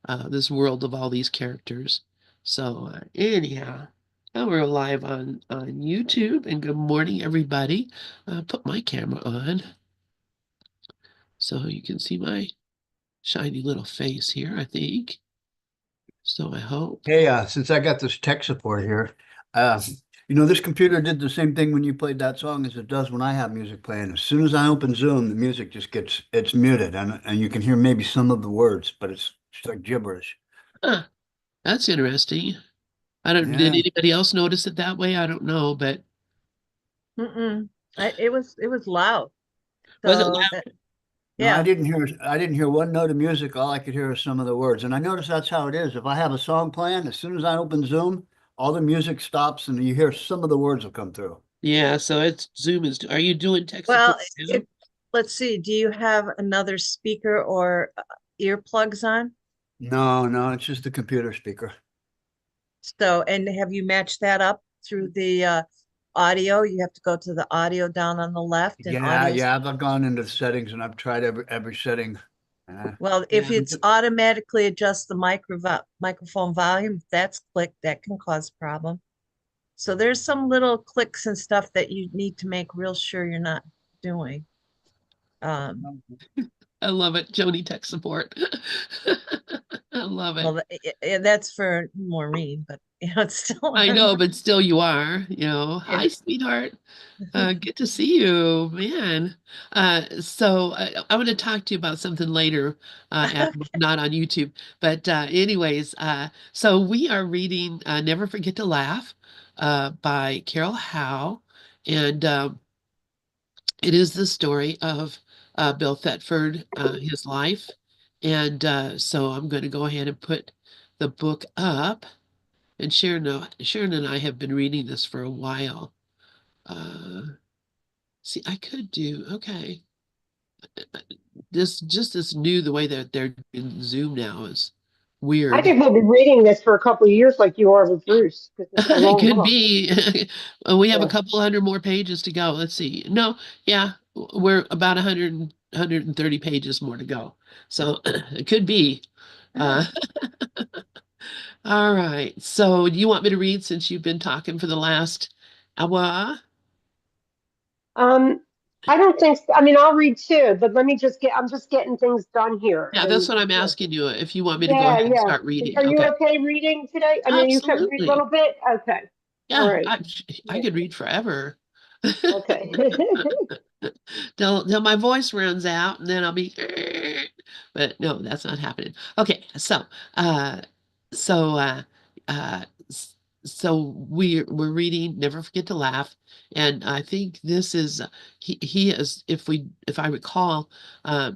this world of all these characters. So anyhow, now we're live on YouTube, and good morning, everybody. Put my camera on so you can see my shiny little face here, I think. So I hope. Hey, since I got this tech support here, uh, this computer did the same thing when you played that song as it does when I have music playing. As soon as I open Zoom, the music just it's muted, and you can hear maybe some of the words, but it's like gibberish. Huh, that's interesting. I don't, did Yeah. anybody else notice it that way? I don't know, but Mm-mm. It was loud. was it So loud? that No, I yeah. didn't hear I didn't hear one note of music. All I could hear was some of the words. And I noticed that's how it is. If I have a song playing, as soon as I open Zoom, all the music stops and you hear some of the words will come through. Yeah, so it's Zoom is, are you doing tech support Well, now? if let's see, do you have another speaker or earplugs on? No, no, it's just the computer speaker. So, and have you matched that up through the audio? You have to go to the audio down on the left and Yeah, audio. yeah, I've gone into the settings and I've tried every setting. Well, if Yeah, it's automatically adjust the microphone volume, if that's clicked, that can cause problem. So there's some little clicks and stuff that you need to make real sure you're not doing. Um, I love it, Joni tech support. I love it. well, that's for Maureen, but it's still I on. know, but still you are, Yeah. hi, sweetheart. Good to see you, man. So I'm going to talk to you about something later, not on YouTube. But anyways, so we are reading Never Forget to Laugh by Carol Howe. And it is the story of Bill Thetford, his life. And so I'm going to go ahead and put the book up. And Sharon and I have been reading this for a while. Uh, See, I could do, okay. This just this new, the way that they're in Zoom now is I weird. think we'll be reading this for a couple of years like you are with Bruce, because it's a It long could book. be. We have a Yeah. couple hundred more pages to go. Let's see. No, yeah, we're about 130 pages more to go. So it could be. Uh, all right. So do you want me to read since you've been talking for the last hour? Um, I don't think so. I mean, I'll read too, but I'm just getting things done here. Yeah, that's And what I'm yeah, asking you, if you want me to go yeah, ahead and yeah. start reading. Are you Okay. okay reading today? I mean, you can read a Absolutely. little bit? Okay. All Yeah, right. I Yeah. could read forever. Okay. Till my voice runs out and then I'll be but no, that's not happening. Okay, uh so uh uh s- so we're reading Never Forget to Laugh, and I think this is he is, if I recall,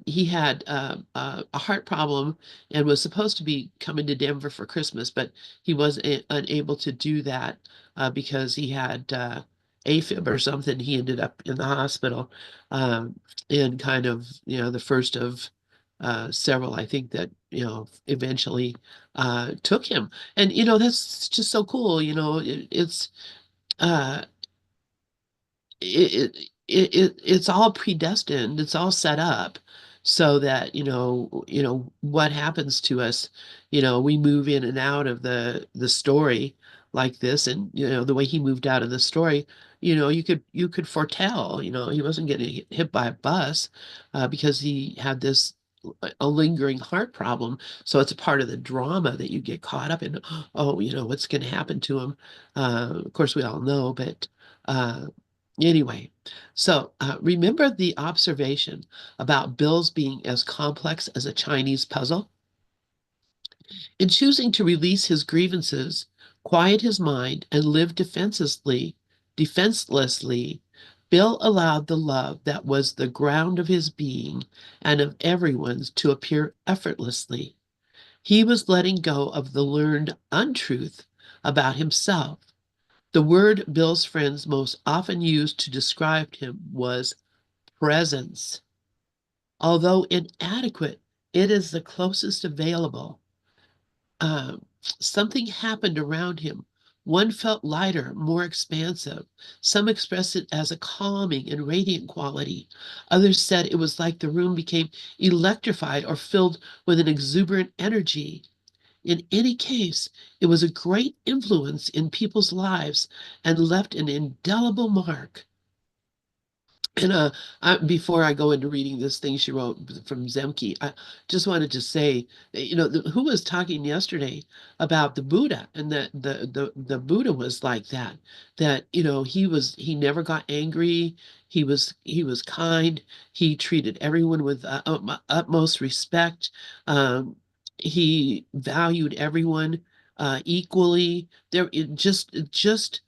he had a heart problem and was supposed to be coming to Denver for Christmas, but he was unable to do that because he had AFib or something. He ended up in the hospital, um, in kind of, the first of several, I think, that, eventually took him. And, that's just so cool. Uh, it's all predestined. It's all set up so that, what happens to us, we move in and out of the story like this. And, the way he moved out of the story, you could foretell, he wasn't getting hit by a bus because he had this a lingering heart problem. So it's a part of the drama that you get caught up in. Oh, what's going to happen to him? Of course, we all know, but uh, anyway, so remember the observation about Bill's being as complex as a Chinese puzzle? In choosing to release his grievances, quiet his mind, and live defenselessly, Bill allowed the love that was the ground of his being and of everyone's to appear effortlessly. He was letting go of the learned untruth about himself. The word Bill's friends most often used to describe him was presence. Although inadequate, it is the closest available. Something happened around him. One felt lighter, more expansive. Some expressed it as a calming and radiant quality. Others said it was like the room became electrified or filled with an exuberant energy. In any case, it was a great influence in people's lives and left an indelible mark. And before I go into reading this thing she wrote from Zemke, I just wanted to say, who was talking yesterday about the Buddha, and that the Buddha was like that, he never got angry. He was kind. He treated everyone with utmost respect. Um, he valued everyone equally. Just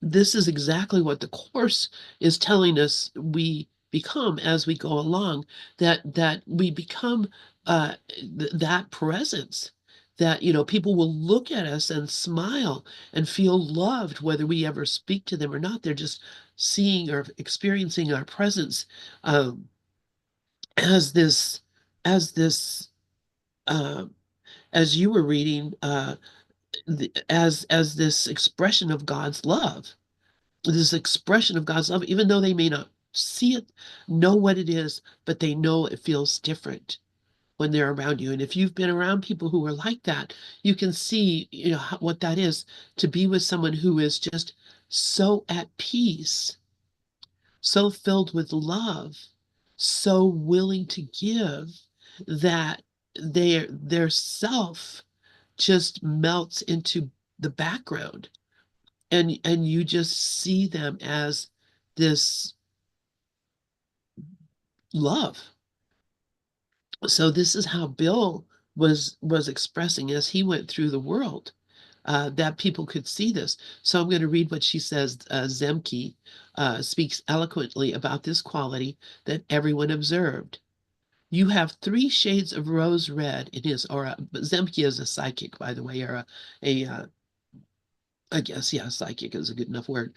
this is exactly what the course is telling us we become as we go along, that we become that presence, that people will look at us and smile and feel loved whether we ever speak to them or not. They're just seeing or experiencing our presence, um, as this uh, as you were reading, as this expression of God's love, this expression of God's love, even though they may not see it, know what it is, but they know it feels different when they're around you. And if you've been around people who are like that, you can see, what that is, to be with someone who is just so at peace, so filled with love, so willing to give, that their self just melts into the background, and you just see them as this love. So this is how Bill was expressing as he went through the world, that people could see this. So I'm going to read what she says. Zemke speaks eloquently about this quality that everyone observed. You have 3 shades of rose red in his aura. But Zemke is a psychic, by the way, or a I guess, yeah, psychic is a good enough word.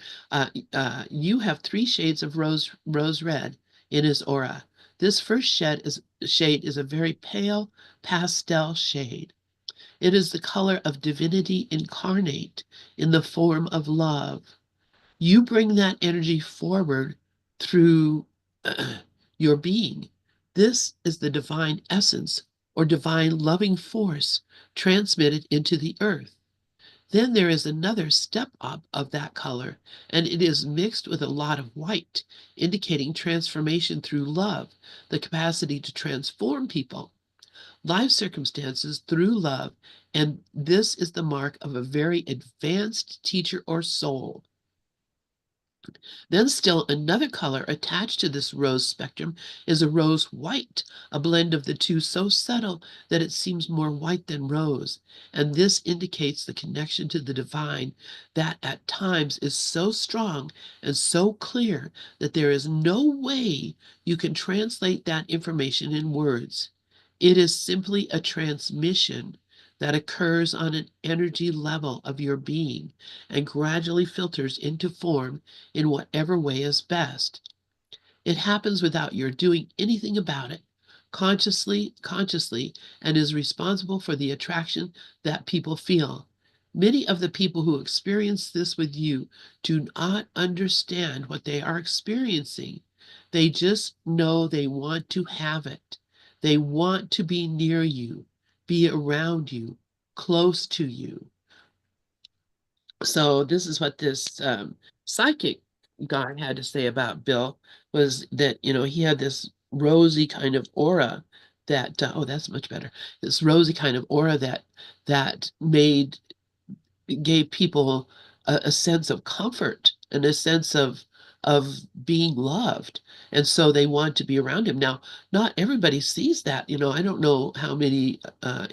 You have 3 shades of rose red in his aura. This first shade is a very pale pastel shade. It is the color of divinity incarnate in the form of love. You bring that energy forward through your being. This is the divine essence or divine loving force transmitted into the earth. Then there is another step up of that color, and it is mixed with a lot of white, indicating transformation through love, the capacity to transform people, life circumstances through love, and this is the mark of a very advanced teacher or soul. Then still another color attached to this rose spectrum is a rose white, a blend of the two so subtle that it seems more white than rose. And this indicates the connection to the divine that at times is so strong and so clear that there is no way you can translate that information in words. It is simply a transmission that occurs on an energy level of your being and gradually filters into form in whatever way is best. It happens without your doing anything about it, consciously, and is responsible for the attraction that people feel. Many of the people who experience this with you do not understand what they are experiencing. They just know they want to have it. They want to be near you, be around you, close to you. So this is what this psychic guy had to say about Bill, was that, he had this rosy kind of aura that, oh, that's much better. This rosy kind of aura that gave people a sense of comfort and a sense of being loved, and so they want to be around him. Now, not everybody sees that. I don't know how many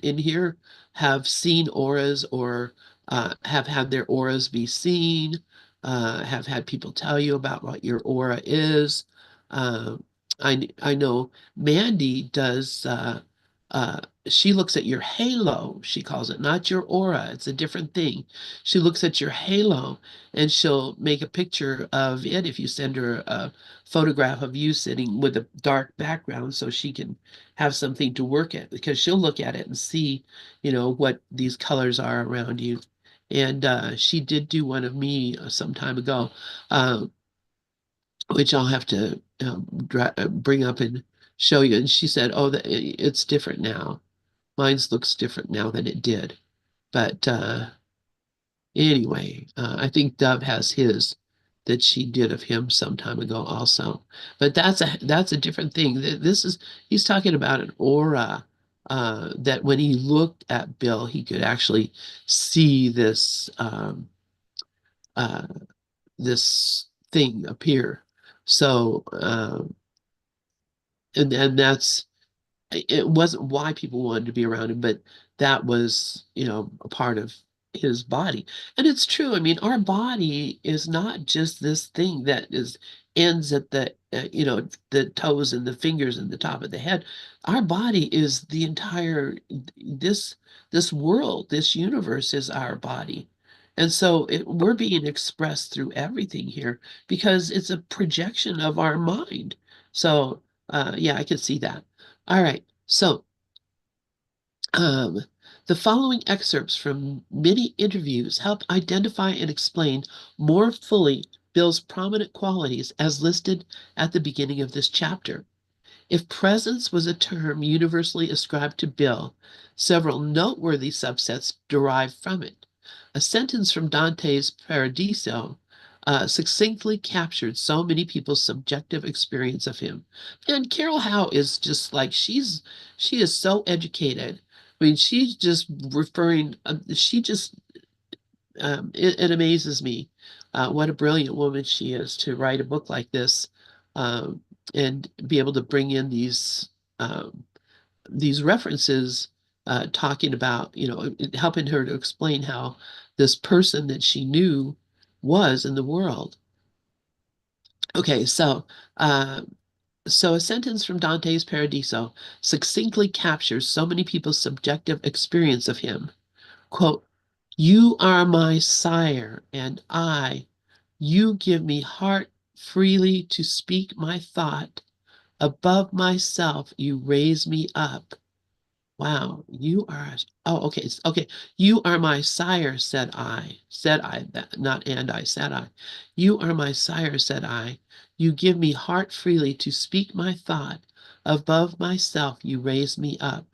in here have seen auras, or have had their auras be seen, have had people tell you about what your aura is. uh, I know Mandy does. She looks at your halo, she calls it, not your aura. It's a different thing. She looks at your halo, and she'll make a picture of it if you send her a photograph of you sitting with a dark background, so she can have something to work at, because she'll look at it and see, what these colors are around you. And she did do one of me some time ago, uh, which I'll have to bring up and show you. And she said, "Oh, it's different now." Mine's looks different now than it did. But anyway, I think Dove has his that she did of him some time ago also. But that's a different thing. This is he's talking about an aura that when he looked at Bill, he could actually see uh, this thing appear. So and that's it wasn't why people wanted to be around him, but that was, a part of his body. And it's true. I mean, our body is not just this thing that is ends at the toes and the fingers and the top of the head. Our body is the entire this this world, this universe is our body. And so we're being expressed through everything here because it's a projection of our mind. So, yeah, I could see that. All right. So, um, the following excerpts from many interviews help identify and explain more fully Bill's prominent qualities as listed at the beginning of this chapter. If presence was a term universally ascribed to Bill, several noteworthy subsets derive from it. A sentence from Dante's Paradiso succinctly captured so many people's subjective experience of him. And Carol Howe is just like she is so educated. I mean, she's just referring. She just it amazes me what a brilliant woman she is to write a book like this um, and be able to bring in these references, talking about, helping her to explain how this person that she knew was in the world. Okay, so a sentence from Dante's Paradiso succinctly captures so many people's subjective experience of him. Quote, "You are my sire, and you give me heart freely to speak my thought. Above myself, you raise me up. Wow, okay, okay. You are my sire, said I, that, not and I, said I. You are my sire, said I. You give me heart freely to speak my thought. Above myself, you raise me up.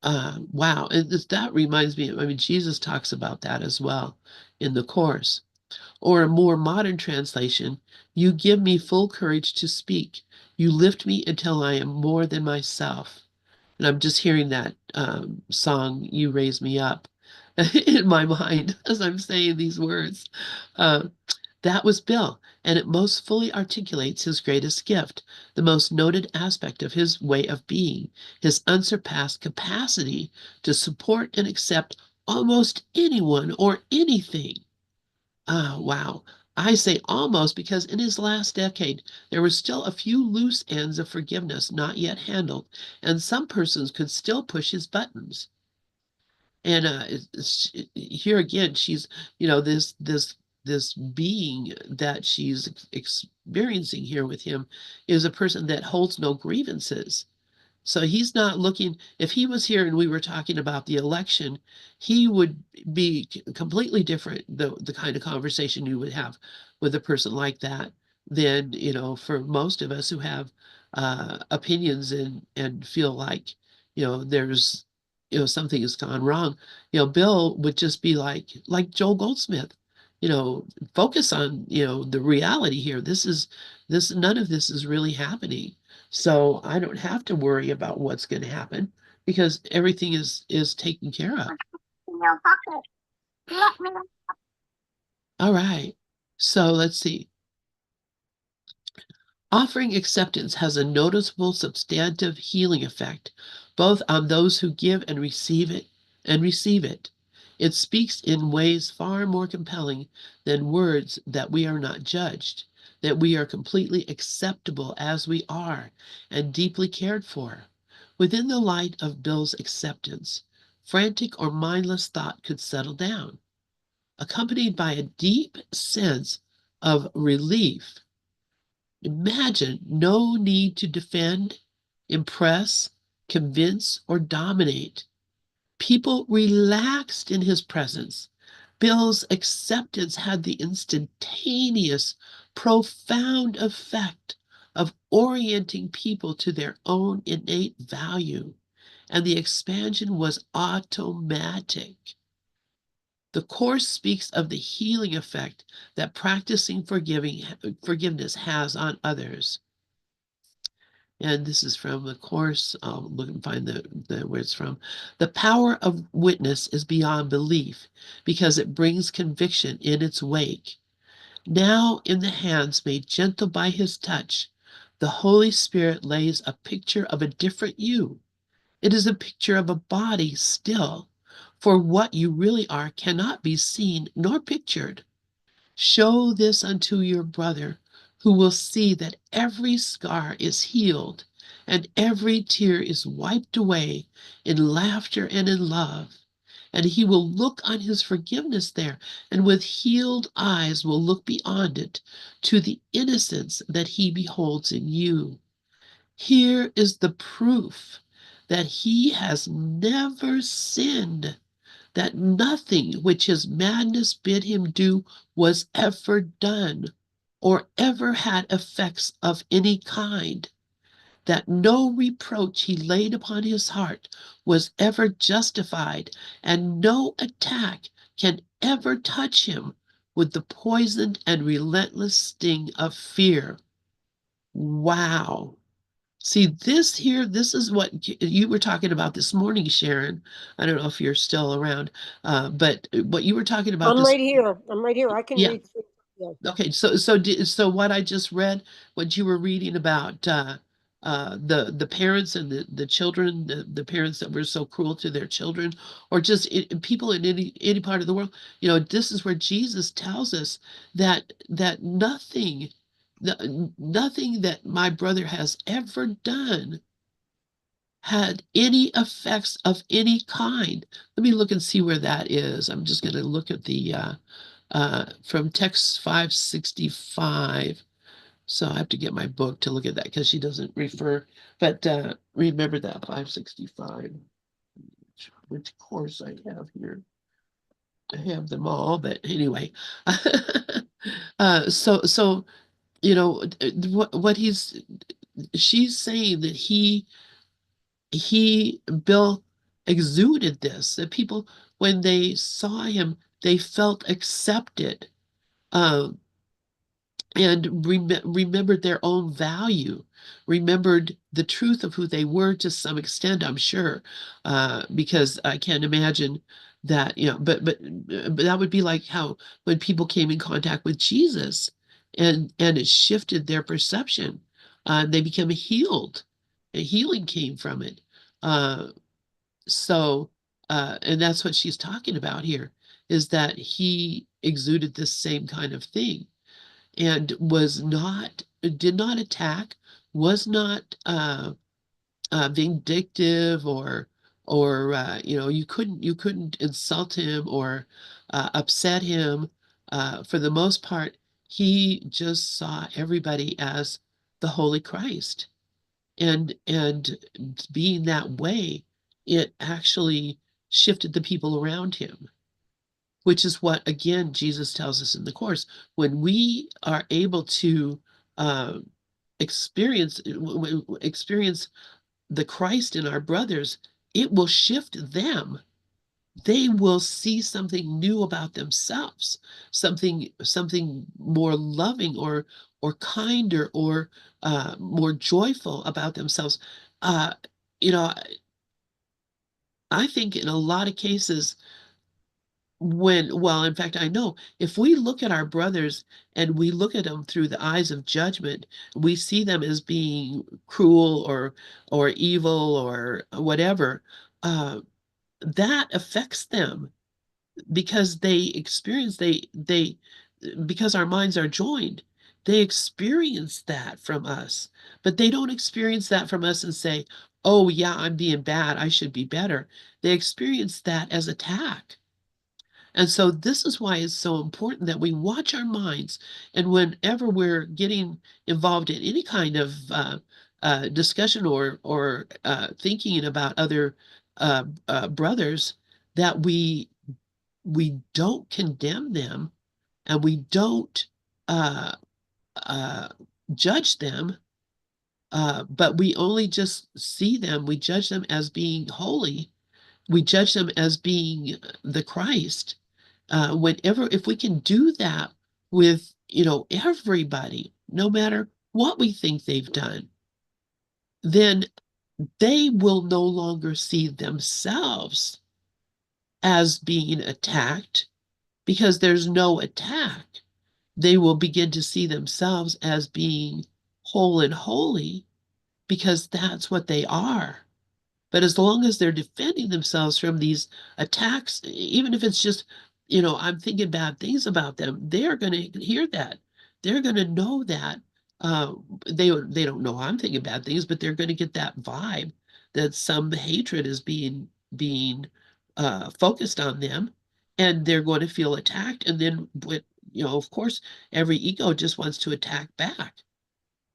Wow, and that reminds me, I mean, Jesus talks about that as well in the Course. Or a more modern translation, you give me full courage to speak. You lift me until I am more than myself. And I'm just hearing that song, You Raise Me Up, in my mind as I'm saying these words. Uh, that was Bill, and it most fully articulates his greatest gift, the most noted aspect of his way of being, his unsurpassed capacity to support and accept almost anyone or anything. Wow. I say almost because in his last decade, there were still a few loose ends of forgiveness not yet handled, and some persons could still push his buttons. And here again, she's, this being that she's experiencing here with him is a person that holds no grievances. So he's not looking, if he was here and we were talking about the election, he would be completely different, the kind of conversation you would have with a person like that than, for most of us who have opinions and feel like, there's, something has gone wrong. Bill would just be like Joel Goldsmith, you know, focus on, the reality here. None of this is really happening. So I don't have to worry about what's going to happen because everything is taken care of. All right. So let's see. Offering acceptance has a noticeable substantive healing effect, both on those who give and receive it. It speaks in ways far more compelling than words that we are not judged, that we are completely acceptable as we are and deeply cared for. Within the light of Bill's acceptance, frantic or mindless thought could settle down, accompanied by a deep sense of relief. Imagine no need to defend, impress, convince, or dominate. People relaxed in his presence. Bill's acceptance had the instantaneous, profound effect of orienting people to their own innate value. and the expansion was automatic. The Course speaks of the healing effect that practicing forgiveness has on others. And this is from the Course. I'll look and find where it's from. The power of witness is beyond belief because it brings conviction in its wake. Now, in the hands made gentle by his touch, the Holy Spirit lays a picture of a different you. It is a picture of a body still, for what you really are cannot be seen nor pictured. Show this unto your brother, who will see that every scar is healed and every tear is wiped away in laughter and in love. And he will look on his forgiveness there, and with healed eyes will look beyond it to the innocence that he beholds in you. Here is the proof that he has never sinned, that nothing which his madness bid him do was ever done, or ever had effects of any kind, that no reproach he laid upon his heart was ever justified, and no attack can ever touch him with the poisoned and relentless sting of fear. Wow. See, this is what you were talking about this morning, Sharon. I don't know if you're still around, but what you were talking about I'm this, right here. I'm right here. I can yeah. read through. Yeah. Okay, so what I just read, what you were reading about the parents and the children, the parents that were so cruel to their children, or just people in any part of the world, this is where Jesus tells us that nothing that my brother has ever done had any effects of any kind. Let me look and see where that is. I'm just going to look at the from text 565. So I have to get my book to look at that because she doesn't refer. But remember that 565, which course I have here. I have them all, but anyway. So what she's saying that Bill exuded this, that people, when they saw him, they felt accepted. Um, and remembered their own value, remembered the truth of who they were to some extent, I'm sure, because I can't imagine that, but that would be like how when people came in contact with Jesus and it shifted their perception, they became healed. And healing came from it. Uh, so, and that's what she's talking about here, is that he exuded this same kind of thing and did not attack, was not vindictive, or you couldn't insult him or upset him. For the most part, he just saw everybody as the Holy Christ, and being that way, it actually shifted the people around him, which is what, again, Jesus tells us in the Course. When we are able to uh, experience the Christ in our brothers, it will shift them. They will see something new about themselves, something more loving or kinder or more joyful about themselves. Uh, you know, I think in a lot of cases, well, in fact, I know if we look at our brothers and we look at them through the eyes of judgment, we see them as being cruel or evil or whatever. Uh, that affects them because because our minds are joined. They experience that from us, but they don't experience that from us and say, "Oh yeah, I'm being bad. I should be better." They experience that as attack. And so this is why it's so important that we watch our minds. And whenever we're getting involved in any kind of discussion or thinking about other brothers, that we don't condemn them and we don't uh, uh, judge them, but we only just see them, we judge them as being holy, we judge them as being the Christ. Whenever, if we can do that with, everybody, no matter what we think they've done, then they will no longer see themselves as being attacked because there's no attack. They will begin to see themselves as being whole and holy because that's what they are. But as long as they're defending themselves from these attacks, even if it's just, I'm thinking bad things about them, they're going to hear that. They're going to know that. Uh, they don't know I'm thinking bad things, but they're going to get that vibe that some hatred is being focused on them, and they're going to feel attacked. And then, of course, every ego just wants to attack back.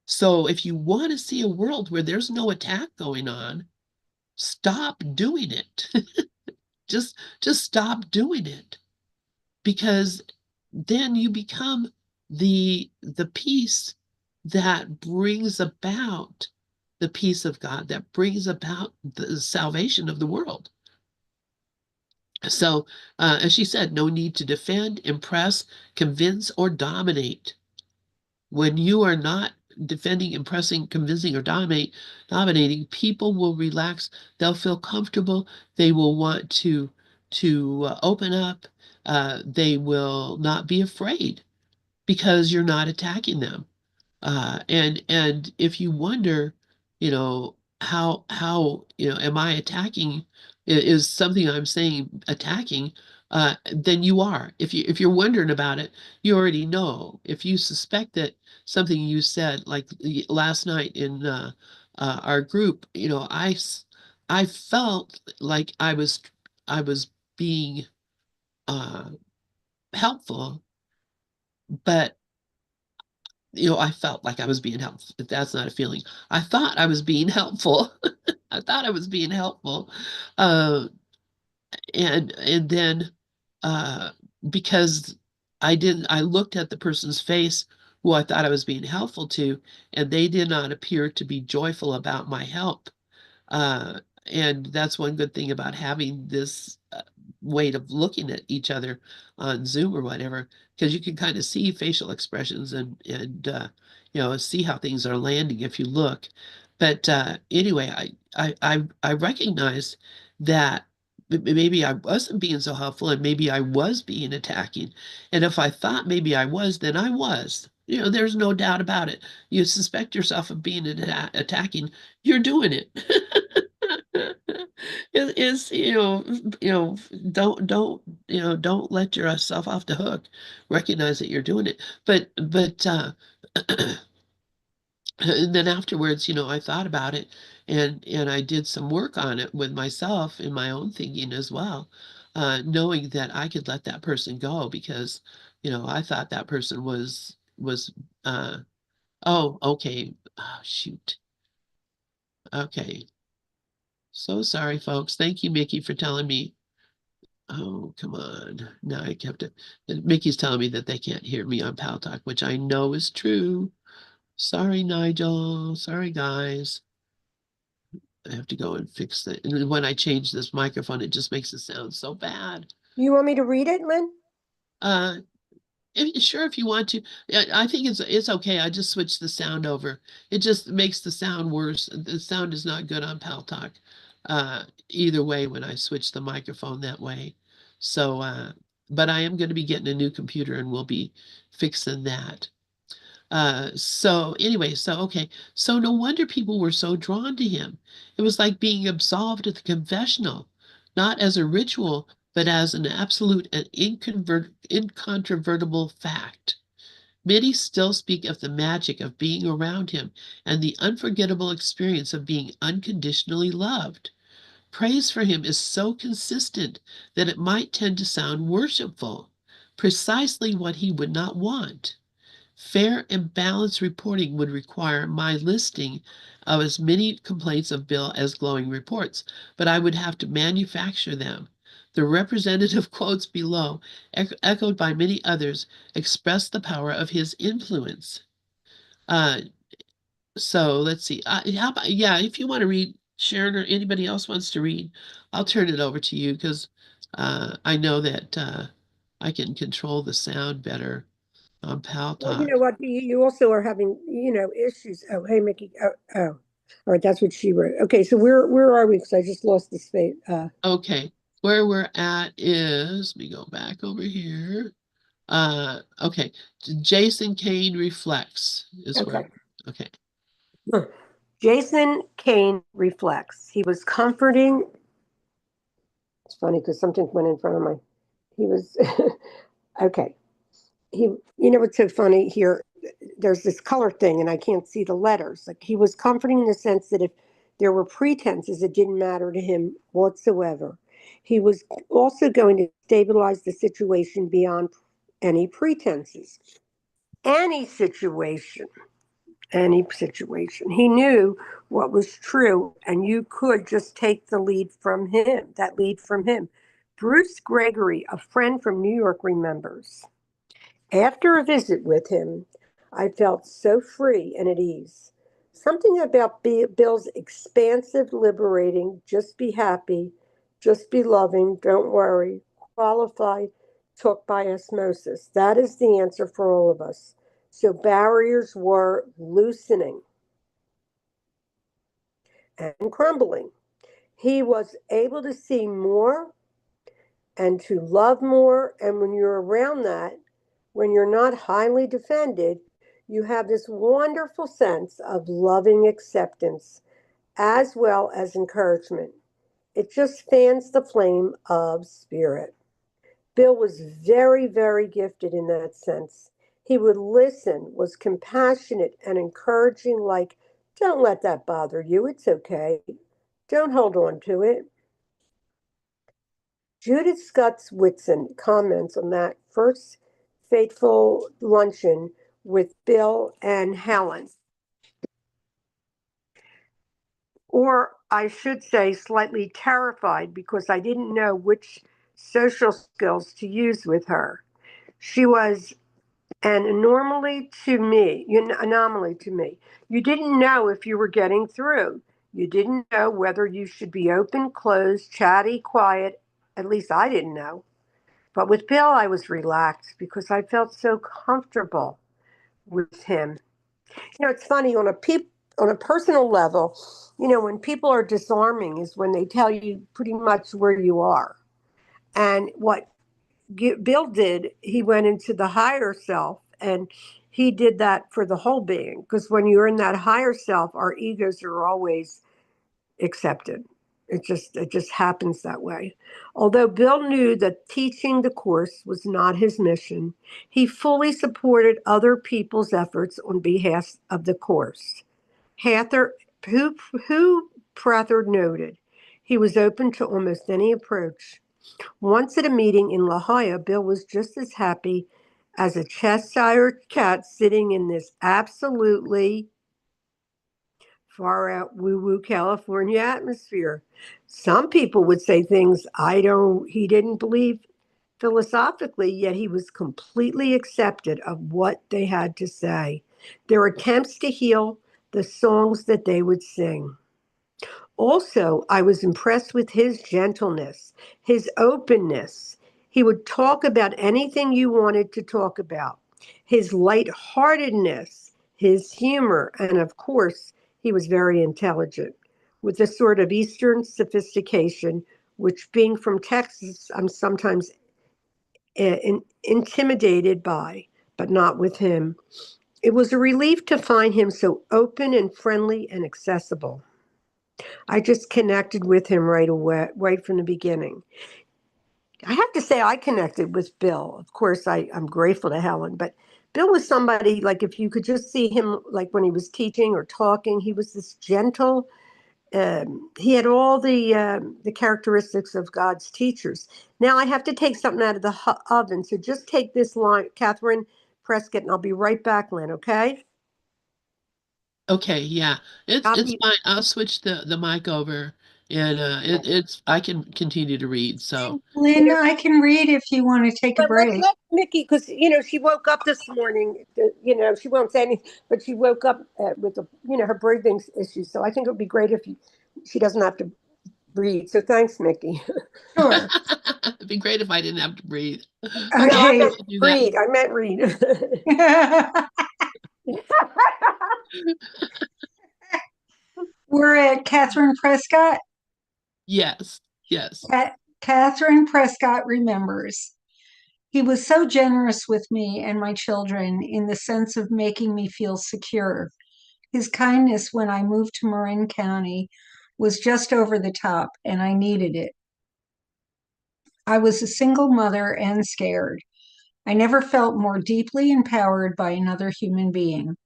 So if you want to see a world where there's no attack going on, stop doing it. just stop doing it, because then you become the peace that brings about the peace of God, that brings about the salvation of the world. So, as she said, no need to defend, impress, convince, or dominate. When you are not defending, impressing, convincing, or dominating, people will relax. They'll feel comfortable. They will want to open up. They will not be afraid because you're not attacking them. And if you wonder, how am I attacking? Is something I'm saying attacking? Then you are. If you're wondering about it, you already know. If you suspect that something you said, like last night in our group, I felt like I was being uh, helpful, but I felt like I was being helpful. If that's not a feeling, I thought I was being helpful. I thought I was being helpful. Uh, and then uh, because I looked at the person's face who I thought I was being helpful to, and they did not appear to be joyful about my help. Uh, and that's one good thing about having this way of looking at each other on Zoom or whatever, because you can kind of see facial expressions and see how things are landing if you look. But anyway, I recognized that maybe I wasn't being so helpful, and maybe I was being attacking. And if I thought maybe I was, then I was. There's no doubt about it. You suspect yourself of being attacking, you're doing it. It's don't let yourself off the hook. Recognize that you're doing it. But and then afterwards, I thought about it, and I did some work on it with myself in my own thinking as well, knowing that I could let that person go because, I thought that person was oh, okay. Oh, shoot. Okay. So sorry, folks. Thank you, Mickey, for telling me. Oh, come on. Now I kept it. And Mickey's telling me that they can't hear me on Pal Talk, which I know is true. Sorry, Nigel. Sorry, guys. I have to go and fix it. And when I change this microphone, it just makes it sound so bad. You want me to read it, Lynn? Uh, sure, if you want to. Yeah, I think it's okay. I just switched the sound over. It just makes the sound worse. The sound is not good on Pal Talk. Either way, when I switch the microphone that way. So, but I am going to be getting a new computer and we'll be fixing that. So anyway, okay. So no wonder people were so drawn to him. It was like being absolved at the confessional, not as a ritual, but as an absolute and incontrovertible fact. Many still speak of the magic of being around him and the unforgettable experience of being unconditionally loved. Praise for him is so consistent that it might tend to sound worshipful, precisely what he would not want. Fair and balanced reporting would require my listing of as many complaints of Bill as glowing reports, but I would have to manufacture them. The representative quotes below, echoed by many others, express the power of his influence. Uh, So let's see. How about, yeah, if you want to read, Sharon, or anybody else wants to read, I'll turn it over to you because I know that I can control the sound better on Pal Well, you Talk. know what? You also are having, issues. Oh, hey, Mickey. All right. That's what she wrote. Okay. So where are we? Because I just lost the space. Okay, where we're at is, let me go back over here. Okay, Jason Kane reflects is where, Okay. okay. Huh. Jason Kane reflects. He was comforting. It's funny because something went in front of my. He was okay. What's so funny here? There's this color thing, and I can't see the letters. Like he was comforting in the sense that if there were pretenses, it didn't matter to him whatsoever. He was also going to stabilize the situation beyond any pretenses. Any situation, any situation. He knew what was true, and you could just take that lead from him. Bruce Gregory, a friend from New York, remembers. After a visit with him, I felt so free and at ease. Something about Bill's expansive, liberating, just be happy, just be loving, don't worry, qualified, took by osmosis. That is the answer for all of us. So barriers were loosening and crumbling. He was able to see more and to love more. And when you're around that, when you're not highly defended, you have this wonderful sense of loving acceptance as well as encouragement. It just fans the flame of spirit. Bill was very, very gifted in that sense. He would listen, was compassionate and encouraging, like, don't let that bother you. It's okay. Don't hold on to it. Judith Scutts Whitson comments on that first fateful luncheon with Bill and Helen. Or I should say, slightly terrified because I didn't know which social skills to use with her. She was an anomaly to me. You didn't know if you were getting through. You didn't know whether you should be open, closed, chatty, quiet. At least I didn't know. But with Bill, I was relaxed because I felt so comfortable with him. It's funny on a personal level. When people are disarming is when they tell you pretty much where you are. And what Bill did, he went into the higher self, and he did that for the whole being. Because when you're in that higher self, our egos are always accepted. It just happens that way. Although Bill knew that teaching the course was not his mission, he fully supported other people's efforts on behalf of the course. Hather, who Prather noted, he was open to almost any approach. Once at a meeting in La Jolla, Bill was just as happy as a Cheshire cat sitting in this absolutely far out woo woo California atmosphere. Some people would say things he didn't believe philosophically, yet he was completely accepted of what they had to say. Their attempts to heal, the songs that they would sing. Also, I was impressed with his gentleness, his openness. He would talk about anything you wanted to talk about, his lightheartedness, his humor, and of course, he was very intelligent with a sort of Eastern sophistication, which, being from Texas, I'm sometimes intimidated by, but not with him. It was a relief to find him so open and friendly and accessible. I just connected with him right away, right from the beginning. I have to say, I connected with Bill. Of course, I'm grateful to Helen, but Bill was somebody like if you could just see him, like when he was teaching or talking, he was this gentle. He had all the characteristics of God's teachers. Now I have to take something out of the oven, so just take this line, Catherine Prescott, and I'll be right back, Lynn. Okay? Okay, yeah, it's I'll it's be fine. I'll switch the mic over And I can continue to read. So Lynn, I can read if you want to take a But let's break. let Nikki, because she woke up this morning. She won't say anything, but she woke up with her breathing issues. So I think it would be great if she doesn't have to breathe. So thanks, Nikki. Sure. it'd be great if I didn't have to breathe. No, I Okay. meant Do that. read. I meant read. We're at Catherine Prescott. Yes, yes. Catherine Prescott remembers. He was so generous with me and my children in the sense of making me feel secure. His kindness when I moved to Marin County was just over the top, and I needed it. I was a single mother and scared. I never felt more deeply empowered by another human being.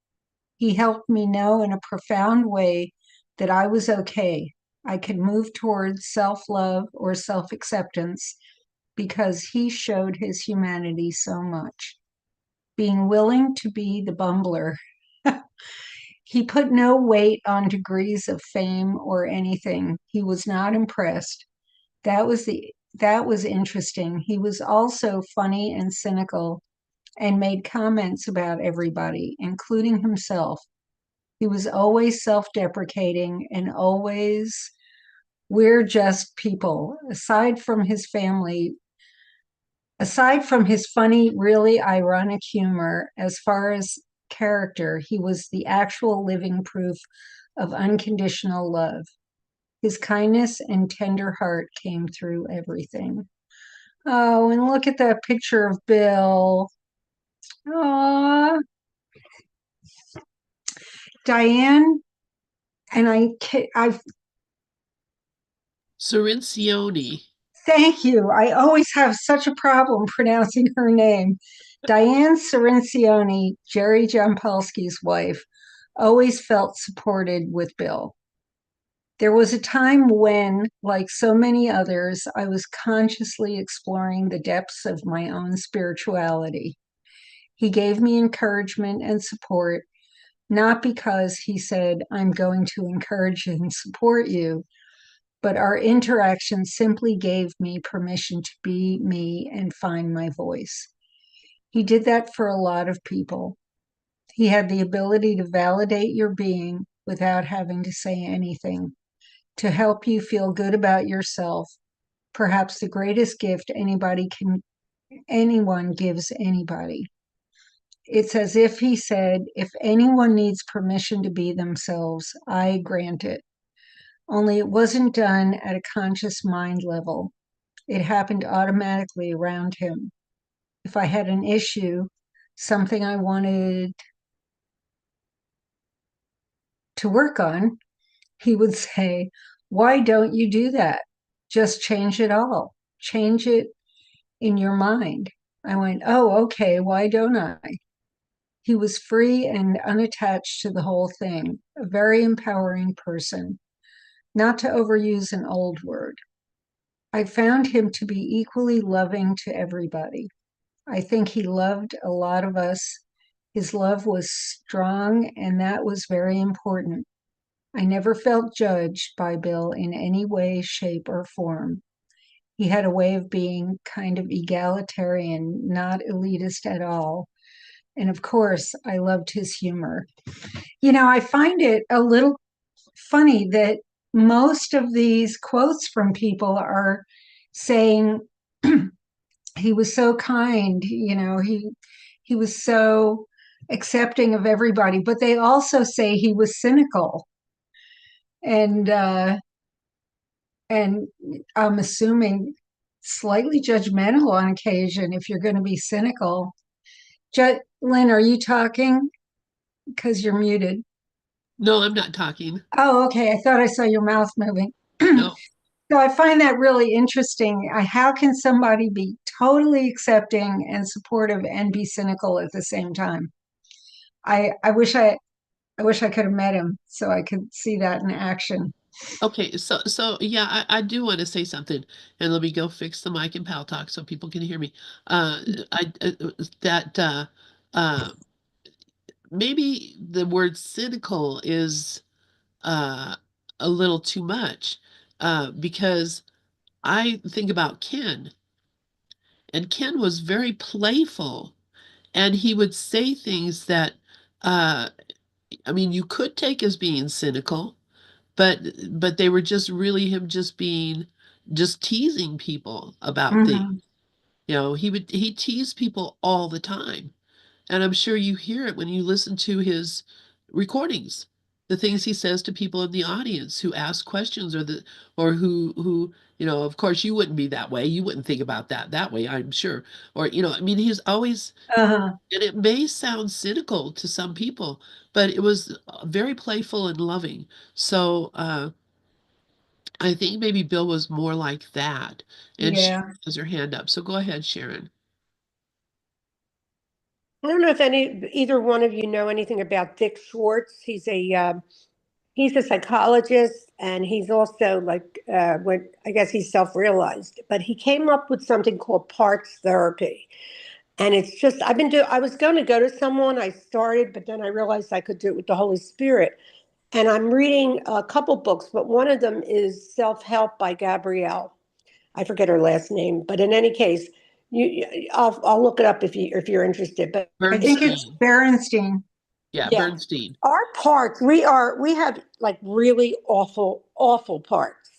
He helped me know in a profound way that I was okay. I could move towards self love or self acceptance because he showed his humanity so much. Being willing to be the bumbler. He put no weight on degrees of fame or anything. He was not impressed. That was interesting. He was also funny and cynical and made comments about everybody, including himself. He was always self-deprecating and always, we're just people. Aside from his funny, really ironic humor, as far as character, he was the actual living proof of unconditional love. His kindness and tender heart came through everything. Oh, and look at that picture of Bill. Aw, Diane, and I Sorincione. thank you. I always have such a problem pronouncing her name. Diane Sorincione, Jerry Jampolsky's wife, always felt supported with Bill. There was a time when, like so many others, I was consciously exploring the depths of my own spirituality. He gave me encouragement and support, not because he said, I'm going to encourage and support you, but our interaction simply gave me permission to be me and find my voice. He did that for a lot of people. He had the ability to validate your being without having to say anything, to help you feel good about yourself, perhaps the greatest gift anyone gives anybody. It's as if he said, if anyone needs permission to be themselves, I grant it. Only it wasn't done at a conscious mind level. It happened automatically around him. If I had an issue, something I wanted to work on, he would say, why don't you do that? Just change it all. Change it in your mind. I went, oh, okay, why don't I? He was free and unattached to the whole thing, a very empowering person, not to overuse an old word. I found him to be equally loving to everybody. I think he loved a lot of us. His love was strong, and that was very important. I never felt judged by Bill in any way, shape, or form. He had a way of being kind of egalitarian, not elitist at all. And of course, I loved his humor. I find it a little funny that most of these quotes from people are saying he was so kind, he was so accepting of everybody, but they also say he was cynical. And and I'm assuming slightly judgmental on occasion if you're going to be cynical. Lynn, are you talking? Because you're muted. No, I'm not talking. Oh, okay. I thought I saw your mouth moving. No. So I find that really interesting. How can somebody be totally accepting and supportive and be cynical at the same time? I wish I could have met him so I could see that in action. Okay, so yeah, I do want to say something, and let me go fix the mic and Pal Talk so people can hear me. I that uh, maybe the word cynical is uh, a little too much. because I think about Ken, and Ken was very playful, and he would say things that, uh, I mean, you could take as being cynical, but they were just really him just being just teasing people about things. Hmm. He teased people all the time. And I'm sure you hear it when you listen to his recordings, the things he says to people in the audience who ask questions or who, of course you wouldn't be that way. You wouldn't think about that way, I'm sure. Or, I mean, he's always, Uh-huh. and it may sound cynical to some people, but it was very playful and loving. So, I think maybe Bill was more like that. And she Yeah. has her hand up. So go ahead, Sharon. I don't know if either one of you know anything about Dick Schwartz. He's a psychologist, and he's also like what I guess he's self-realized. But he came up with something called parts therapy, and it's just I was going to go to someone. I started, but then I realized I could do it with the Holy Spirit. And I'm reading a couple books, but one of them is Self Help by Gabrielle. I forget her last name, but in any case, I'll look it up if you're interested. But I think it's Bernstein. Berenstein. Yeah, yeah, Bernstein. our parts we have like really awful parts,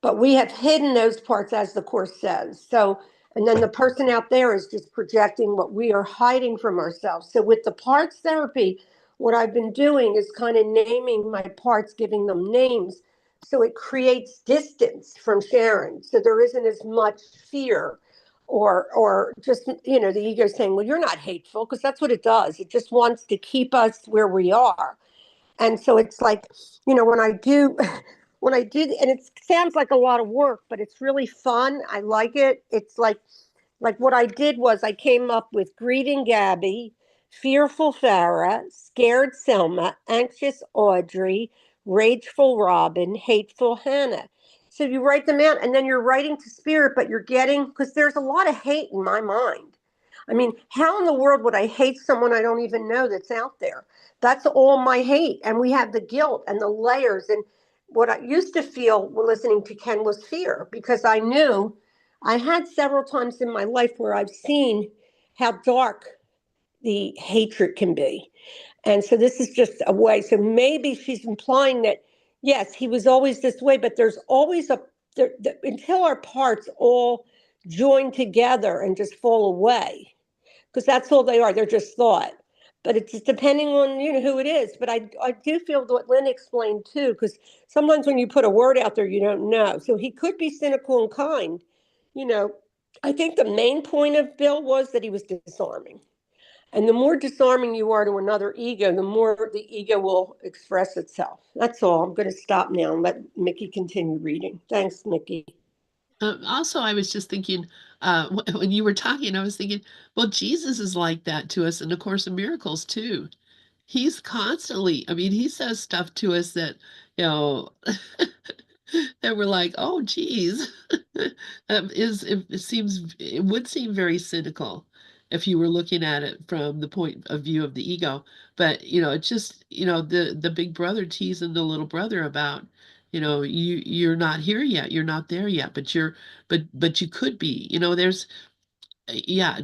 but we have hidden those parts as the course says. So, and then the person out there is just projecting what we are hiding from ourselves. So with the parts therapy, what I've been doing is kind of naming my parts, giving them names, so it creates distance from Sharon, so there isn't as much fear or just the ego saying, well, you're not hateful, because that's what it does. It just wants to keep us where we are. And so it's like, when I do and it sounds like a lot of work, but it's really fun. I like it. It's like what I did was I came up with grieving Gabby, fearful Farah, scared Selma, anxious Audrey, rageful Robin, hateful Hannah. So you write them out, and then you're writing to spirit, but you're getting, because there's a lot of hate in my mind. I mean, how in the world would I hate someone I don't even know that's out there? That's all my hate. And we have the guilt and the layers. And what I used to feel when listening to Ken was fear, because I knew I had several times in my life where I've seen how dark the hatred can be. And so this is just a way. So maybe she's implying that, yes, he was always this way, but there's always until our parts all join together and just fall away, because that's all they are. They're just thought. But it's just depending on who it is. But I do feel what Lynn explained too, because sometimes when you put a word out there, you don't know. So he could be cynical and kind. You know, I think the main point of Bill was that he was disarming. And the more disarming you are to another ego, the more the ego will express itself. That's all. I'm going to stop now and let Mickey continue reading. Thanks, Mickey. Also, I was just thinking, when you were talking, I was thinking, well, Jesus is like that to us in the Course of Miracles too. He's constantly, I mean, he says stuff to us that, you know, that we're like, oh, geez, it would seem very cynical if you were looking at it from the point of view of the ego. But, it's just, the big brother teasing the little brother about, you're not here yet, you're not there yet, but you could be, yeah,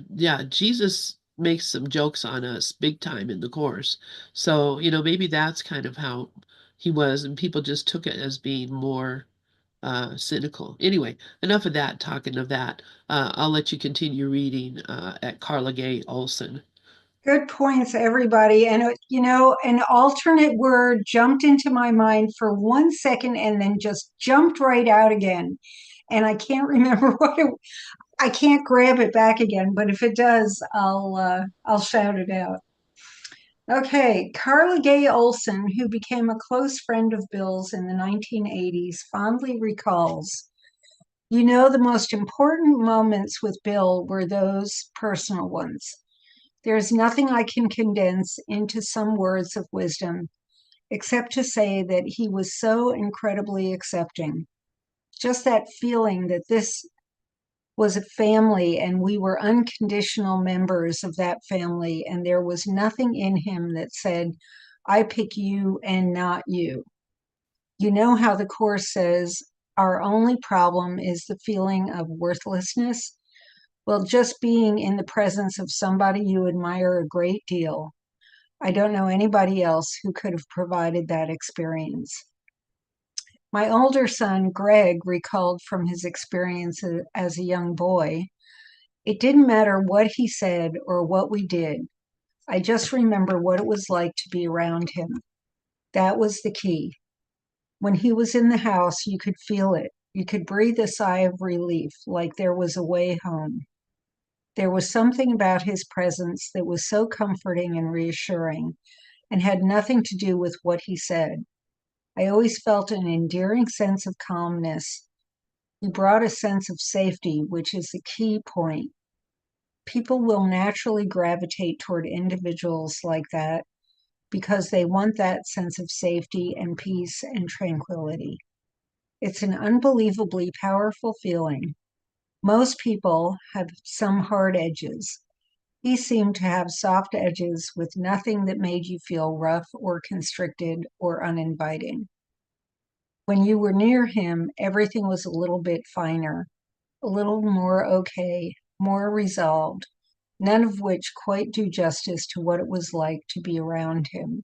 Jesus makes some jokes on us big time in the course. So, maybe that's kind of how he was, and people just took it as being more cynical. Anyway, enough of that, talking of that. I'll let you continue reading at Carla Gay Olson. Good points, everybody. And, an alternate word jumped into my mind for 1 second and then just jumped right out again. And I can't remember I can't grab it back again, but if it does, I'll shout it out. Okay, Carla Gay Olson, who became a close friend of Bill's in the 1980s, fondly recalls, the most important moments with Bill were those personal ones. There's nothing I can condense into some words of wisdom, except to say that he was so incredibly accepting. Just that feeling that this was a family and we were unconditional members of that family, and there was nothing in him that said, I pick you and not you. You know how the Course says, our only problem is the feeling of worthlessness? Well, just being in the presence of somebody you admire a great deal. I don't know anybody else who could have provided that experience. My older son, Greg, recalled from his experience as a young boy, it didn't matter what he said or what we did. I just remember what it was like to be around him. That was the key. When he was in the house, you could feel it. You could breathe a sigh of relief, like there was a way home. There was something about his presence that was so comforting and reassuring and had nothing to do with what he said. I always felt an endearing sense of calmness. He brought a sense of safety, which is the key point. People will naturally gravitate toward individuals like that because they want that sense of safety and peace and tranquility. It's an unbelievably powerful feeling. Most people have some hard edges. He seemed to have soft edges with nothing that made you feel rough or constricted or uninviting. When you were near him, everything was a little bit finer, a little more okay, more resolved, none of which quite do justice to what it was like to be around him.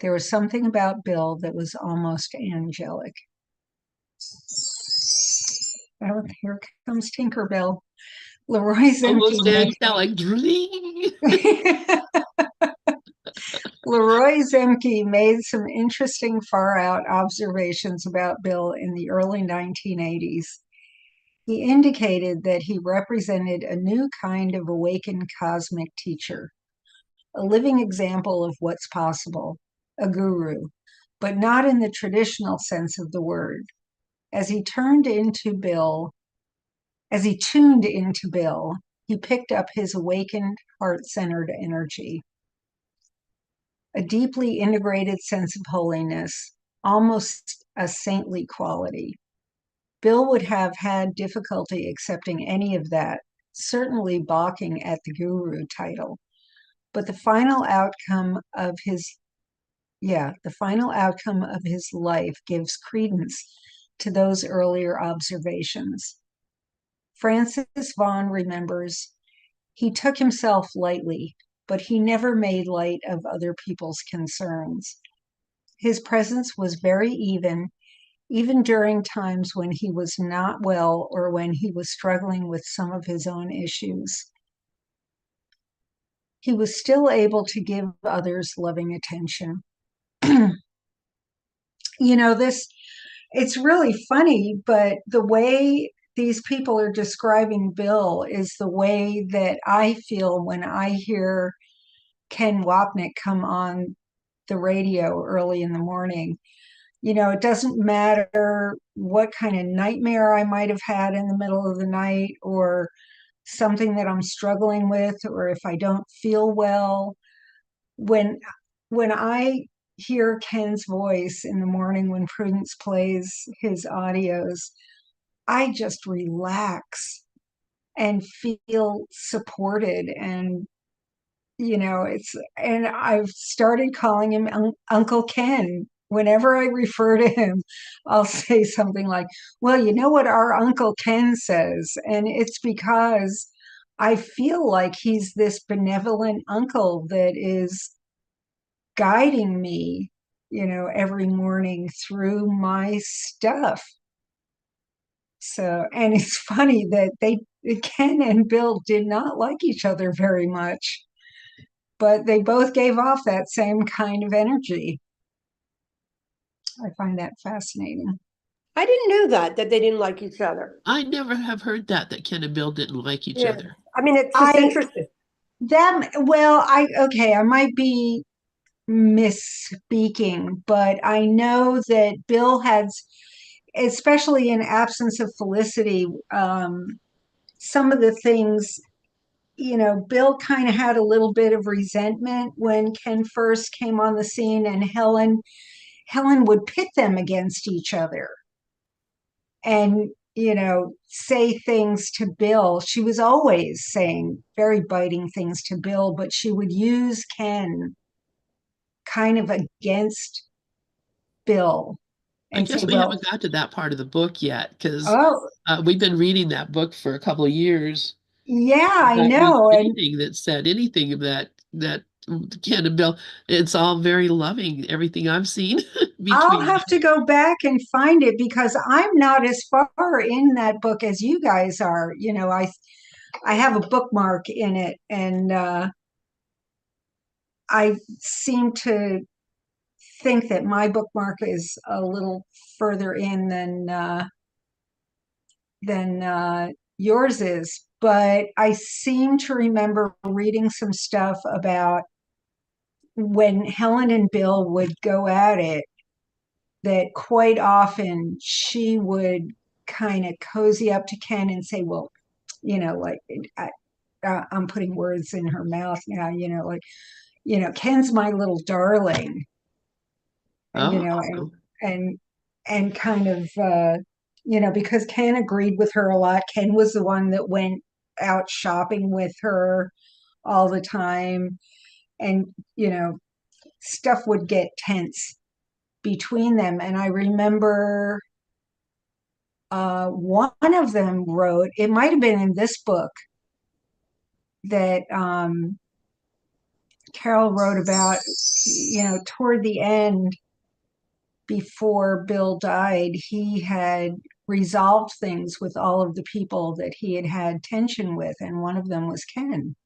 There was something about Bill that was almost angelic. Oh, here comes Tinkerbell. Leroy Almost Zemke. sound like drilling. Leroy Zemke made some interesting far out observations about Bill in the early 1980s. He indicated that he represented a new kind of awakened cosmic teacher, a living example of what's possible, a guru, but not in the traditional sense of the word. As he tuned into Bill, he picked up his awakened, heart-centered energy, a deeply integrated sense of holiness, almost a saintly quality. Bill would have had difficulty accepting any of that, certainly balking at the guru title. But the final outcome of his life gives credence to those earlier observations. Francis Vaughan remembers, he took himself lightly, but he never made light of other people's concerns. His presence was very even during times when he was not well or when he was struggling with some of his own issues. He was still able to give others loving attention. It's really funny, but the way these people are describing Bill is the way that I feel when I hear Ken Wapnick come on the radio early in the morning. It doesn't matter what kind of nightmare I might have had in the middle of the night or something that I'm struggling with, or if I don't feel well. When I hear Ken's voice in the morning when Prudence plays his audios, I just relax and feel supported. And and I've started calling him Uncle Ken. Whenever I refer to him, I'll say something like, well, you know what our Uncle Ken says? And it's because I feel like he's this benevolent uncle that is guiding me, every morning through my stuff. So, and it's funny that Ken and Bill did not like each other very much, but they both gave off that same kind of energy. I find that fascinating. I didn't know that they didn't like each other. I never have heard that Ken and Bill didn't like each Yeah. other. I mean, it's just interesting. I might be misspeaking, but I know that Bill had, especially in absence of Felicity, some of the things, Bill kind of had a little bit of resentment when Ken first came on the scene, and Helen would pit them against each other and, say things to Bill. She was always saying very biting things to Bill, but she would use Ken kind of against Bill. I and say, guess we well, haven't got to that part of the book yet because oh, we've been reading that book for a couple of years yeah, I without reading know. And anything that said anything of that Ken and Bill. It's all very loving, everything I've seen I'll between have to go back and find it because I'm not as far in that book as you guys are. I have a bookmark in it, and I seem to think that my bookmark is a little further in than yours is. But I seem to remember reading some stuff about when Helen and Bill would go at it, that quite often she would kind of cozy up to Ken and say, well, like I'm putting words in her mouth now, like, Ken's my little darling, oh and and and kind of because Ken agreed with her a lot. Ken was the one that went out shopping with her all the time, and stuff would get tense between them. And I remember one of them wrote, it might have been in this book, that Carol wrote about, toward the end, before Bill died, he had resolved things with all of the people that he had had tension with, and one of them was Ken.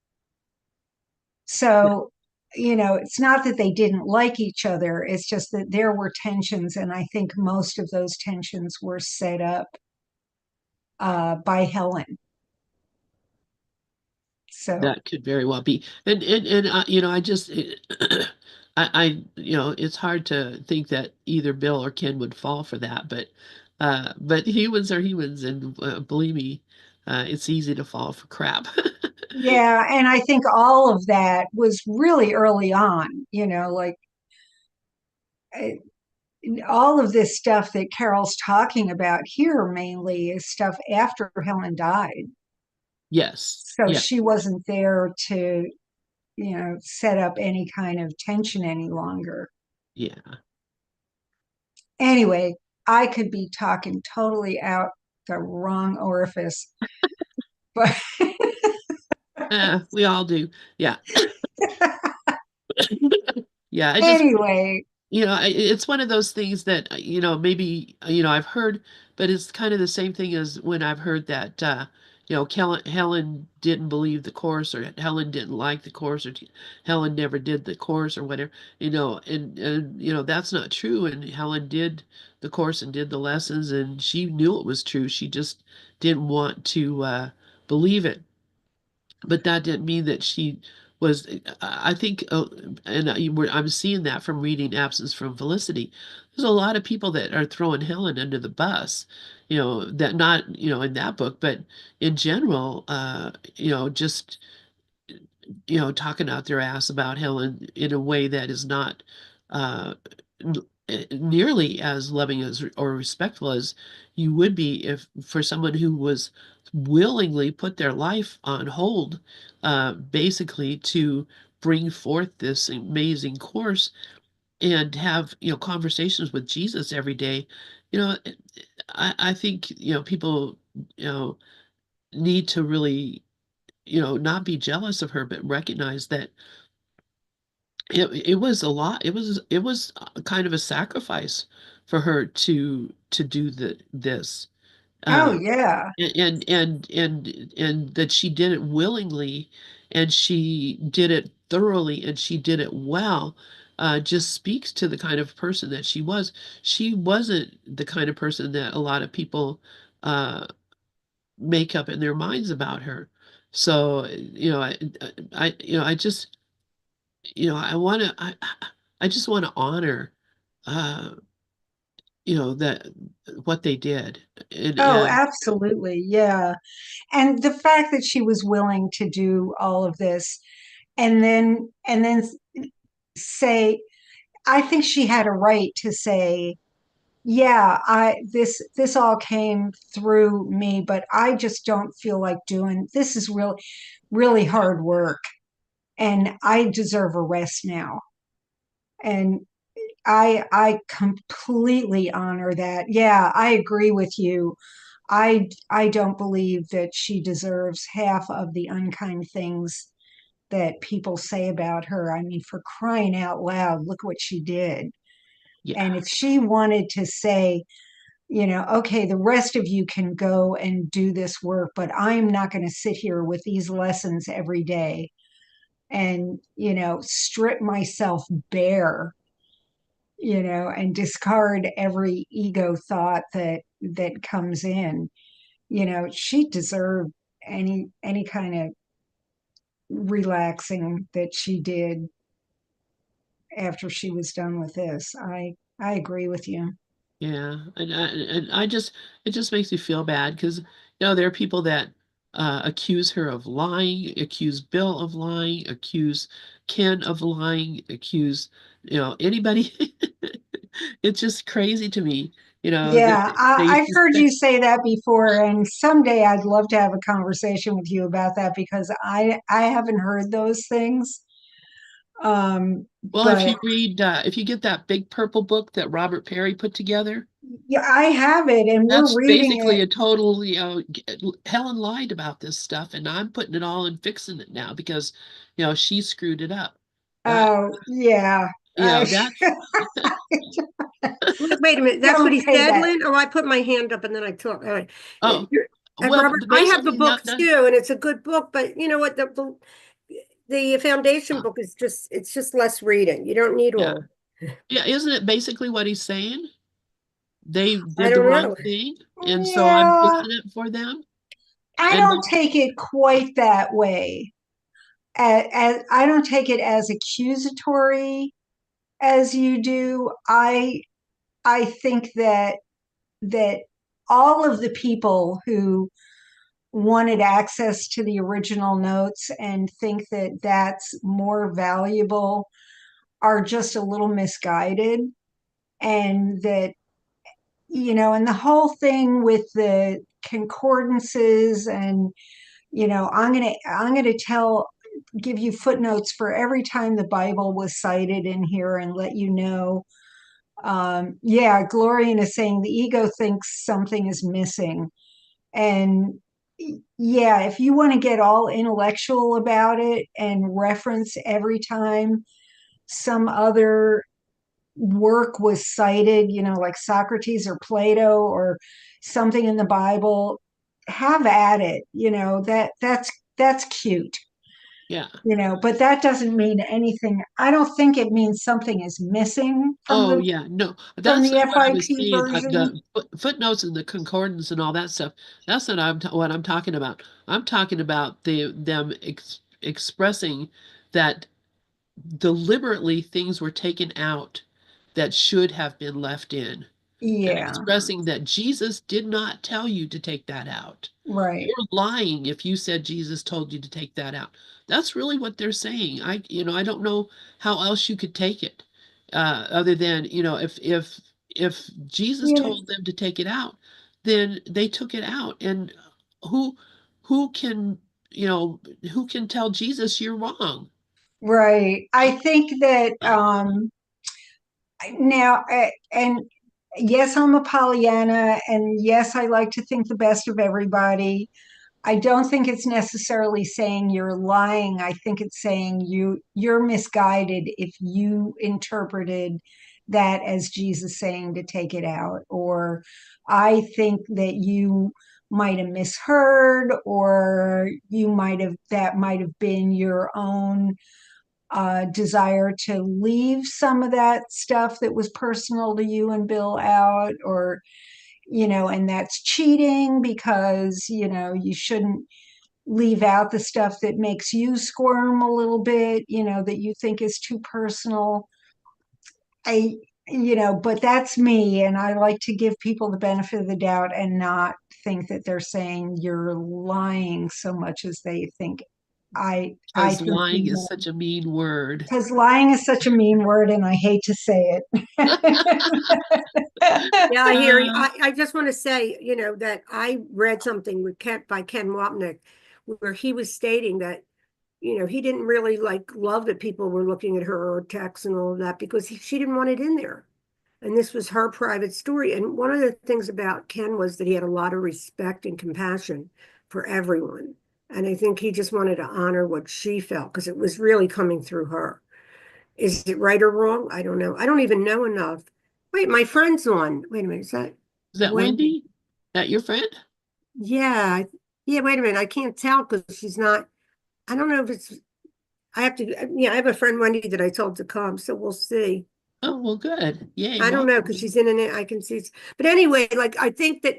So, it's not that they didn't like each other, it's just that there were tensions, and I think most of those tensions were set up by Helen. So, that could very well be. And I just it's hard to think that either Bill or Ken would fall for that, but humans are humans, and believe me, it's easy to fall for crap. yeah, and I think all of that was really early on, like eh, all of this stuff that Carol's talking about here mainly is stuff after Helen died. Yes. So Yeah. she wasn't there to, set up any kind of tension any longer. Yeah. Anyway, I could be talking totally out the wrong orifice, but We all do. Yeah. Yeah. anyway, It's one of those things that, maybe, I've heard, but it's kind of the same thing as when I've heard that, Helen didn't believe the course, or Helen didn't like the course, or Helen never did the course, or whatever, and that's not true. And Helen did the course and did the lessons, and she knew it was true. She just didn't want to, believe it. But that didn't mean that she was. I think, and I'm seeing that from reading Absence from Felicity. There's a lot of people that are throwing Helen under the bus, that not, in that book, but in general, just, talking out their ass about Helen in a way that is not uh, nearly as loving as or respectful as you would be if for someone who was willingly put their life on hold, basically to bring forth this amazing course and have conversations with Jesus every day. You know, I think people you know need to really not be jealous of her, but recognize that it was a lot. It was kind of a sacrifice for her to do this. oh Uh, yeah. and that she did it willingly, and she did it thoroughly, and she did it well. Just speaks to the kind of person that she was. She wasn't the kind of person that a lot of people uh, make up in their minds about her. So, I just, I just want to honor, uh, that what they did, Oh, and absolutely. Yeah. And the fact that she was willing to do all of this, and then say, I think she had a right to say, yeah, this all came through me, but I just don't feel like doing this. Is really hard work, and I deserve a rest now. And I completely honor that. Yeah, I agree with you. I don't believe that she deserves half of the unkind things that people say about her. I mean, for crying out loud, look what she did. Yeah. And if she wanted to say, okay, the rest of you can go and do this work, but I'm not going to sit here with these lessons every day and, strip myself bare, and discard every ego thought that comes in. She deserved any kind of relaxing that she did after she was done with this. I agree with you. Yeah, and I just it just makes me feel bad because there are people that accuse her of lying, accuse Bill of lying, accuse Ken of lying, accuse anybody. It's just crazy to me. Yeah, They I've heard you suspect. say that before, and someday I'd love to have a conversation with you about that because I haven't heard those things. Um, Well, but if you get that big purple book that Robert Perry put together, yeah, I have it, and we're that's reading basically it. a total, Helen lied about this stuff, and I'm putting it all and fixing it now because, she screwed it up. Uh, Oh, yeah. that's, Wait a minute. That's what Don't he pay said, that. Lynn? Oh, I put my hand up and then I took. All right. oh, And well, Robert, I have the basically book too, and it's a good book, but you know what? The foundation book is it's just less reading. You don't need yeah, all. yeah, isn't it basically what he's saying? They I did the don't wrong know. thing, and so I'm Yeah, fixing it for them. I And don't take it quite that way. I don't take it as accusatory as you do. I think that all of the people who wanted access to the original notes and think that that's more valuable are just a little misguided, and that and the whole thing with the concordances, and I'm going to give you footnotes for every time the Bible was cited in here and let you know. Yeah, Glorian is saying the ego thinks something is missing. And yeah, if you want to get all intellectual about it and reference every time some other work was cited, like Socrates or Plato or something in the Bible, have at it. That's cute. yeah. But that doesn't mean anything. I don't think it means something is missing from Oh the yeah, no, from that's the not what I was FIP saying. version. The footnotes and the concordance and all that stuff. That's not what I'm talking about. I'm talking about them expressing that deliberately things were taken out that should have been left in, and Yeah, expressing that Jesus did not tell you to take that out. right. You're lying if you said Jesus told you to take that out. That's really what they're saying. I don't know how else you could take it, other than, if Jesus Yeah, told them to take it out, then they took it out. And who who can, who can tell Jesus you're wrong? right. I think that now, and yes, I'm a Pollyanna, and yes, I like to think the best of everybody. I don't think it's necessarily saying you're lying. I think it's saying you're misguided if you interpreted that as Jesus saying to take it out. Or I think that you might have misheard, or that might have been your own desire to leave some of that stuff that was personal to you and Bill out, or and that's cheating because you shouldn't leave out the stuff that makes you squirm a little bit, that you think is too personal. I, but that's me. And I like to give people the benefit of the doubt and not think that they're saying you're lying so much as they think. I Because think lying is you such a mean word. because lying is such a mean word and I hate to say it. Yeah, I hear you. Uh, I just want to say, that I read something by Ken Wapnick where he was stating that he didn't really like love that people were looking at her texts and all of that because she didn't want it in there. And this was her private story. And one of the things about Ken was that he had a lot of respect and compassion for everyone. And I think he just wanted to honor what she felt because it was really coming through her. Is it right or wrong? I don't know. I don't even know enough. Wait, my friend's on. Wait a minute. Is that Is that Wendy? Wendy? That your friend? Yeah. Yeah, wait a minute. I can't tell because she's not. I don't know if it's. I have to. Yeah, I have a friend, Wendy, that I told to come. So we'll see. Oh, well, good. Yay, I don't know welcome. because she's in it. I can see. But anyway, like I think that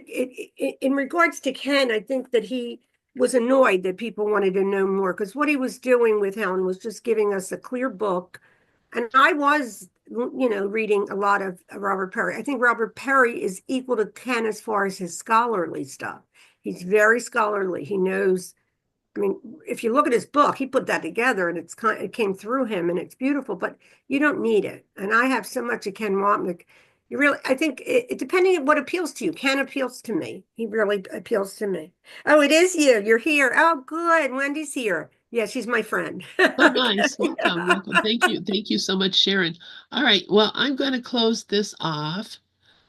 in regards to Ken, I think that he was annoyed that people wanted to know more because what he was doing with Helen was just giving us a clear book. And I was, reading a lot of Robert Perry. I think Robert Perry is equal to Ken as far as his scholarly stuff. He's very scholarly. He knows. I mean, if you look at his book, he put that together and it came through him and it's beautiful, but you don't need it. And I have so much of Ken Wapnick. I think depending on what appeals to you, Ken appeals to me. He really appeals to me. Oh, it is you. You're here. Oh, good. Wendy's here. Yeah, she's my friend. Oh, Okay. nice. Welcome, welcome. Thank you. Thank you so much, Sharon. All right. Well, I'm going to close this off.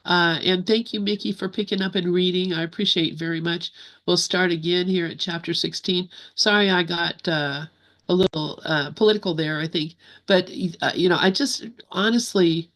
And thank you, Mickey, for picking up and reading. I appreciate very much. We'll start again here at chapter 16. Sorry, I got a little political there, I think. But, I just honestly,